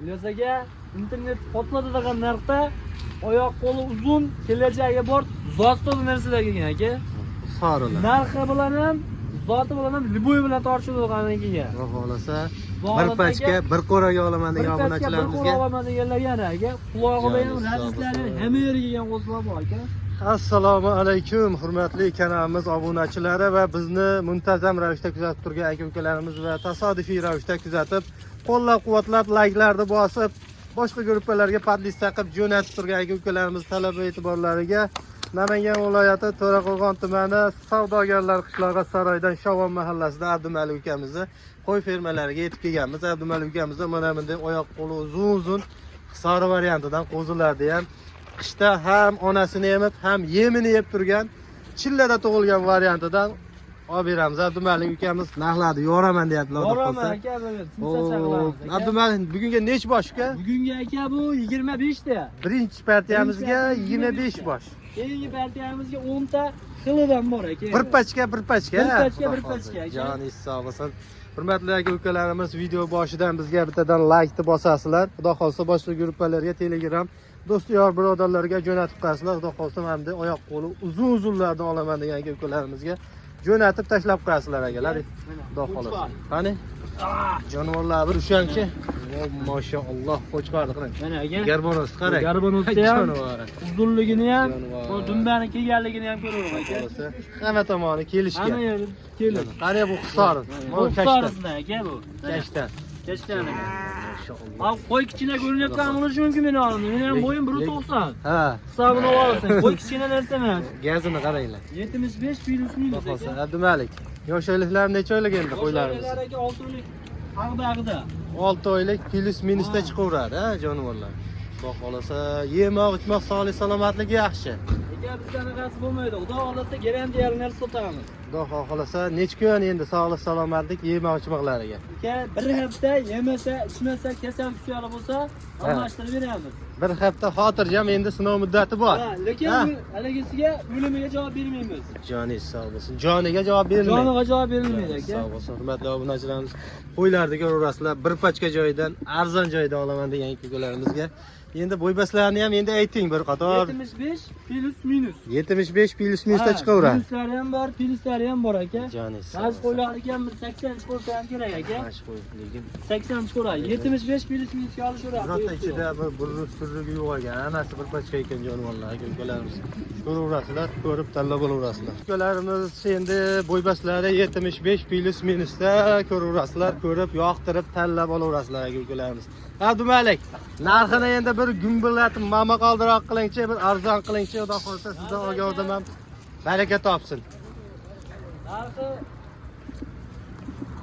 Ilyos aka, internet potladi degan narxda oyoq qo'li uzun, kelajagi bor, zotli narsalar kelgan aka. Sorilar. Narxi bilan ham, zoti bilan ham liboy bilan tortishadigan kelgan. Xudo xolasa bir pachka, bir qo'raga olaman degan obunachilarimizga. Bir olaman deganlar yana aka. Qulog'ida ham razislari hamma yeriga kelgan qo'zlar bor aka. Assalomu alaykum hurmatli kanalimiz obunachilari va bizni muntazam ravishda kuzatib turgan aka-ukalarimiz va tasodifiy ravishda kuzatib, qo'llab-quvvatlab, layklarni bosib, boshqa gruppalarga podlist taqib jo'natib turgan aka-ukalarimiz talab va e'tiborlariga Namangan viloyati To'raqo'rg'on tumani Savdogarlar qishlog'i Saroydan Shovon mahallasida Abdumalik ukamizni qo'y fermalariga yetib kelganmiz. Abdumalik ukamiz mana bunday oyoq qo'li uzun hisori variantidan qo'zilarni ham qishda ham onasini emib, ham yemini yeb turgan, chillada tug'ilgan variantidan olib beramiz. Abdumalik ukamiz narxlarni yo'raman deyaptilar. Yo'raman aka, simsa Abdumalik bugunga nech bosh aka? Bugunga aka bu 25 ta. Birinchi partiyamizga 25 bosh. Keyingi partiyamizga 10 ta xilidan bor aka. Bir pachka. Bir pachka aka. Joningiz sog' bo'lsin. Hurmatli aka-ukalarimiz, video boshidan bizga bittadan laykni bosasizlar. Xudo xolsa boshqa gruppalarga, Telegram do'stlar, birodarlarga jo'natib qo'yasizlar. Xudo xolsa hamda oyoq qo'li uzunlardan olaman degan aka-ukalarimizga jo'natib tashlab qo'yasizlar akalar. Xudo xolsa. Qani? Jonivorlar bir ushanchi. Maşallah qo'chqarni qarang. Mana aka. Garbonos qarang. Garbonosni ham, uzunligini ham, bu dumbani kelganligini ham ko'raver aka. Hamma tomoni kelishgan. Hamma yer kelib. Qani bu hisorim. Bu hisorisidan aka bu. Kashtan. Kashtan aka. Maşallah. Qo'y kichkina ko'rinayotgan bo'lishi mumkin meni oldimda. Meni ham bo'yim 1.90. Ha. Hisobini olasan. Qo'y kichkina narsa emas. Gazini qaranglar. 75 plus minus aka. Abdumalik. Yosh oyliklar necha oylik endi qo'ylarimiz? Yosh oyliklar aka 6 oylik. Ag'da. 6 oylik plus minusda chiqaveradi, ha, jonivorlar. Xudo xolasa, yemoq, ichmoq, sog'lik, salomatligi yaxshi. Aka bizda anaqasi bo'lmaydi. Xudo xolasa garantiyali narsa sotamiz. Xudo xolasa, necha kun endi sog'lik, salomatlik, yemoq, ichmoqlariga? Aka bir hafta yemasa, ichmasa, kasal tusali bo'lsa, almashtirib beramiz. Bir hafta xotirjam, endi sinov muddati bor. Ha, lekin haligisiga o'limiga javob bermaymiz. Joningiz sog' bo'lsin. Joniga javob berilmaydi. Joniga javob berilmaydi aka. Sog' bo'lsin. Hurmatli obunachilarimiz, qo'ylarni ko'raverasizlar, bir pachka joyidan, arzon joyidan olaman degan ukalarimizga. Endi bo'ybaslarni ham endi ayting bir qator. 75 plus minus. 75 plus minusda chiqaveradi. Pluslari ham bor, pluslari ham bor aka. Joningiz. Ba'zi qo'ylarga ham 80 chiqarsa ham kerak aka. Mash qo'y, lekin 80 chiqaradi. 75 plus minusga olishaveradi. birorta ichida bir burrugi yo'q ekan. Hammasi bir pachka ekan jonivorlar, aka-ukalarimiz. Ko'raverasizlar, ko'rib tanlab olaverasizlar. Ukalarimiz endi bo'ybaslari 75 plus minusda ko'raverasizlar, ko'rib yoqtirib tanlab olaverasizlar aka-ukalarimiz. Abdumalik, narxini endi bir gumbillatib mama qoldiroq qilingchi, bir arzon qilingchi, xudo xolsa sizdan ogohdim ham baraka topsin. Narxi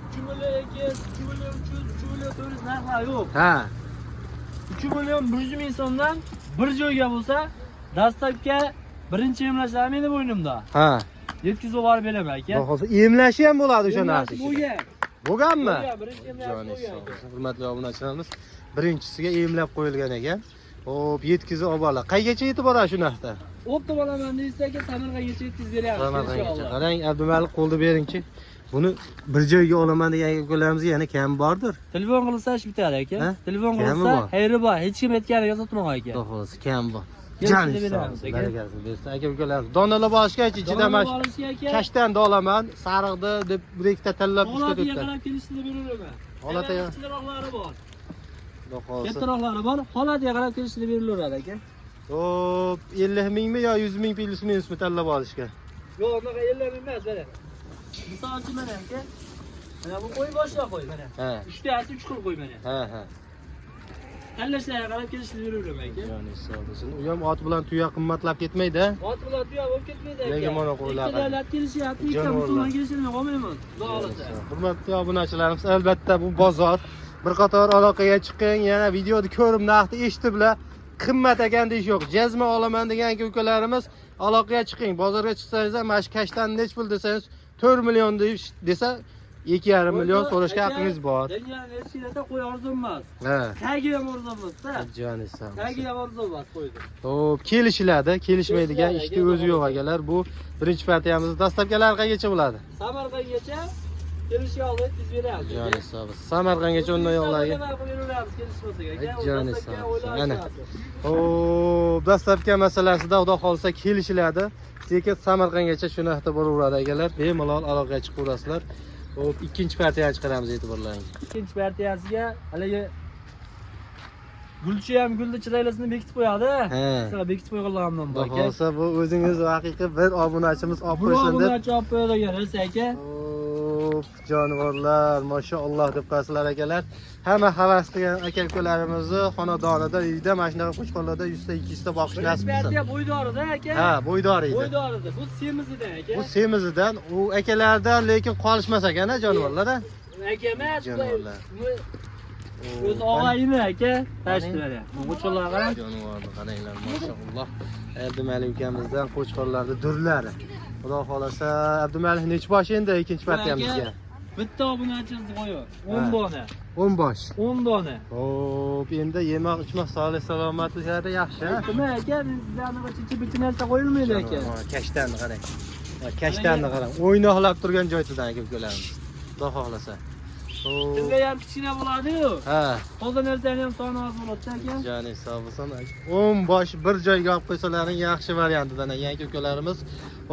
3 million 200, 3 million 300, 3 million 400 narxlar yo'q. Ha. 3 million 100 ming so'mdan bir joyga bo'lsa, dastlabki birinchi emlashlar meni bo'ynimda. Ha. Yetkazib yuborib beraman aka. Xudo xolsa emlashi ham bo'ladi o'sha narsa. Bo'lgan. Bo'lganmi? Birinchi emlash bo'lgan. Hurmatli obunachilarimiz, birinchisiga emlab qo'yilgan ekan. Hop, yetkazib olib. Qaygacha yetib boradi shu narxda? O'pti olaman deysa-ki, Samarqandgacha yetkazib beramiz. Samarqandgacha. Qarang, Abdumalik qo'lni beringchi. Buni bir joyga olaman degan aka-ukalarimizga yana kam bordir. Telefon qilsa ish bitadi aka. Telefon qilsa, xayri bor, hech kim aytganiga sotmoq aka. Xudo xolasa kam bor. Joningiz beramiz aka. Barakatli bersin aka-ukalarimiz. Donalar olishgacha ichida mash kashtanni olaman, sariqni deb bir ikkita tanlab ishga Holatiga to'tdi. qarab kelishni beraverman. Holatiga kichikroqlari bor. Xudo xolasa. Kattaroqlari bor, holatiga qarab kelishni beraveradi aka. Hop, 50 mingmi yo 100 ming plus minusmi tanlab olishga? Yo'q, unaqa 50 ming emas, mana. Misol uchun mana aka. Mana bu qo'y boshqa qo'y mana. Ha. 3 tasi 3 xil qo'y mana. Ha. Tanlashlarga qarab kelishni beraverman aka. Joningiz sog' bo'lsin. U ham ot bilan tuya qimmatlab ketmaydi. Ot bilan tuya bo'lib ketmaydi aka. Lekin mana qo'ylar. Ikkita davlat kelishyapti, ikkita musulmon kelishini olmayman. Xudo xolasa. Hurmatli obunachilarimiz, albatta bu bozor. Bir qator aloqaga chiqing, yana videoni ko'rib, narxni eshitiblar. Qimmat ekan deyish yo'q. Jazma olaman degan aka-ukalarimiz aloqaga chiqing. Bozorga chiqsangiz ham mana shu kashtan nech pul desangiz 4 million desa 2,5 million so'rashga haqqingiz bor. Dunyoning eskida qo'y arzon emas. Ha. Tagi ham arzon emas-da. Joningiz sog' bo'lsin. Tagi ham arzon emas qo'ydi. Hop, kelishiladi. Kelishmaydigan ishni o'zi yo'q akalar. Bu birinchi partiyamiz dastlabki qaygacha bo'ladi? Samarqandgacha Kelishga olib biz beramiz. Joni sog' bo'lsin. Samarqandgacha undan yo'qlarga. Nima qilib beramiz kelishmasak aka. Joni Dastlabki sog' o'ylab bo'lsin. Ana. chiqasiz. Oo, dastlabki masalasida xudo xolsa kelishiladi. Sekin Samarqandgacha shu narxda bo'laveradi akalar. Bemalol aloqaga chiqaverasizlar. Hop, ikkinchi partiyani chiqaramiz e'tiborlaring. Ikkinchi partiyasiga haligi gulchi ham gulni chiroylisini bekitib qo'yadi. Sizlar bekitib qo'yganlarimdan bor Xudo aka. xolsa bu o'zingiz haqiqiy bir obunachimiz olib Bu qo'ysin deb. obunachi olib qo'yadigan narsa aka. Hop, jonivorlar, mashalloh deb qo'yasizlar akalar. Hamma havas qilgan aka-ukalarimizni xonadonida, uyda, mana shunaqa qo'chqorlarda 100 ta 200 ta boqish nasib Partiya qilsin. bo'ydorida aka. Ha, bo'ydor edi. Bo'ydorida. Bu semizidan aka. Bu semizidan, u akalardan lekin qolishmas ekan, jonivorlar. Aka emas. Jonivorlar. O'z og'ayini aka. Tashkillar. Qo'chqorlar qarang. Jonivorni qaranglar, mashalloh. Abdumalik ukamizdan qo'chqorlarni durlari. Xudo xolasa, Abdumalik nech bosh endi ikkinchi partiyamizga? Bitta obunachimizni qo'yib. 10 dona. 10 bosh. 10 dona. Hop, endi yemoq ichmoq sog'lik salomatliklari yaxshi. Nima aka, biz sizlarni chichi-bichi narsa qo'yilmaydi aka. Kashtanni qarang. Kashtanni qarang. O'ynoqlab turgan joydan aka-ukalarimiz. Xudo xolasa. Sizga ham kichkina bo'ladi-yu. Ha. Toza narsani ham soni oz bo'ladi aka. Jani sog' bo'lsin. 10 bosh bir joyga olib qo'ysalaring yaxshi variantidan aka-ukalarimiz.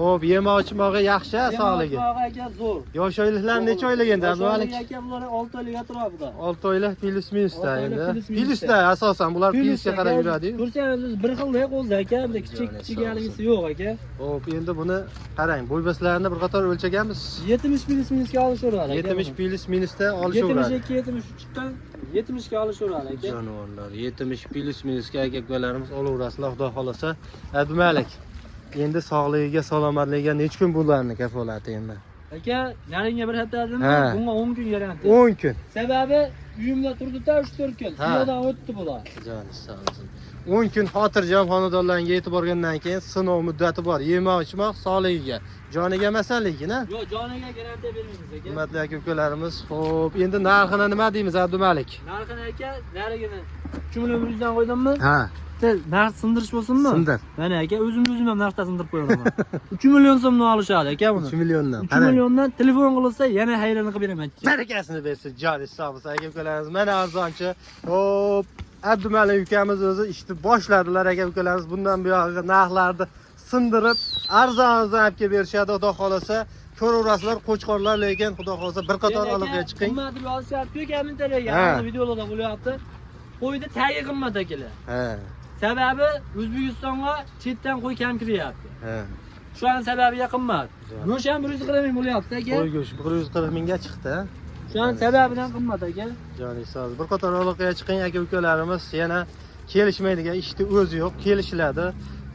Hop, yemoq ichmog'i yaxshi, sog'ligi. Yemoq aka zo'r. Yosh oyliklar necha oylik endi Abdumalik? Aka bular 6 oylik atrofida. 6 oylik plus minusda Olti oylik endi. plus minusda. Plusda asosan bular plusga qarab yuradi-yu. Ko'rsangiz bir xilda qo'zda aka, bunda kichik-kichigisi yo'q aka. Hop, endi buni qarang, bo'ybaslarini bir qator o'lchaganmiz. 70 plus minusga olishaveradi aka. 70 plus minusda olishaveradi. 72 73 dan 70 ga olishaveradi aka. Jonivorlar 70 plus minusga aka-ukalarimiz olaverasizlar xudo xolasa. Abdumalik endi sog'ligiga, salomatligiga necha kun bularni kafolati endi? Aka, naringga bir haftadan Ha. bunga 10 kun garanti. 10 kun. Sababi uyimda turdi-da 3-4 kun. Ha. Sinovdan o'tdi bular. Joni sog' bo'lsin. 10 kun xotirjam xonadonlarga yetib borgandan keyin sinov muddati bor. Yemoq, ichmoq sog'ligiga, joniga emasdan lekin, ha? Yo'q, joniga garantiya bermaymiz aka. Hurmatli aka-ukalarimiz, xo'p, endi narxini nima deymiz Abdumalik? Narxini aka, narigini 3 million 100 dan qo'ydimmi? Ha, Narx sindirish bo'lsinmi? Sindir. Mana aka, o'zim ham narxda sindirib qo'yaman. 3 million so'mdan olishadi aka buni. 3 milliondan. 3 milliondan telefon qilsa yana hayronli qilib beraman. Barakasini bersin, joni sog' bo'lsin aka-ukalarimiz. Mana arzonchi. Hop, Abdumalik ukamiz o'zi ishni boshladilar aka-ukalarimiz. Bundan buyog'iga narxlarni sindirib, arzon-arzon olib kelib berishadi, xudo xolasa. Ko'raverasizlar, qo'chqorlar, lekin xudo xolasa bir qator aloqaga chiqing. Qimmat deb yozishyapti-ku kommentariyga. Ha. Hozir videolarda bo'lyapti. Qo'yda tagi qimmat akalar. Ha, Sababi O'zbekistonga chetdan qo'y kam kiryapti. ha. Shu an sababiga qimmat. Go'sht ham 140 ming bo'lyapti aka. Qo'y go'shti 140 mingga chiqdi. Shu an sababidan qimmat aka. Joni sog'. Bir qator aloqaga chiqing aka-ukalarimiz, yana kelishmaydigan ishni o'zi yo'q, kelishiladi.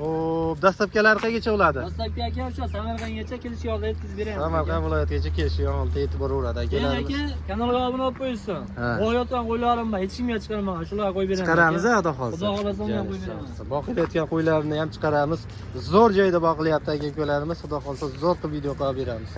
Hop, dastlabkilar qayergacha bo'ladi? Dastlabki aka o'sha Samarqandgacha kelish yo'lda yetkazib beramiz. Samarqand viloyatigacha kelish yo'lda e'tibor boraveradi Keyin akalarimiz. aka kanalga obuna bo'lib qo'ysin. Ha. Qo'yayotgan qo'ylarim bor, hech kimga chiqarmagan, shularga qo'yib beraman. Chiqaramiz aka. xudo xolsa. Xudo xolasa unga qo'yib beraman. Boqilayotgan qo'ylarni ham chiqaramiz. Zo'r joyda boqilyapti aka-ukalarimiz. Xudo xolsa zo'r qilib video qilib beramiz.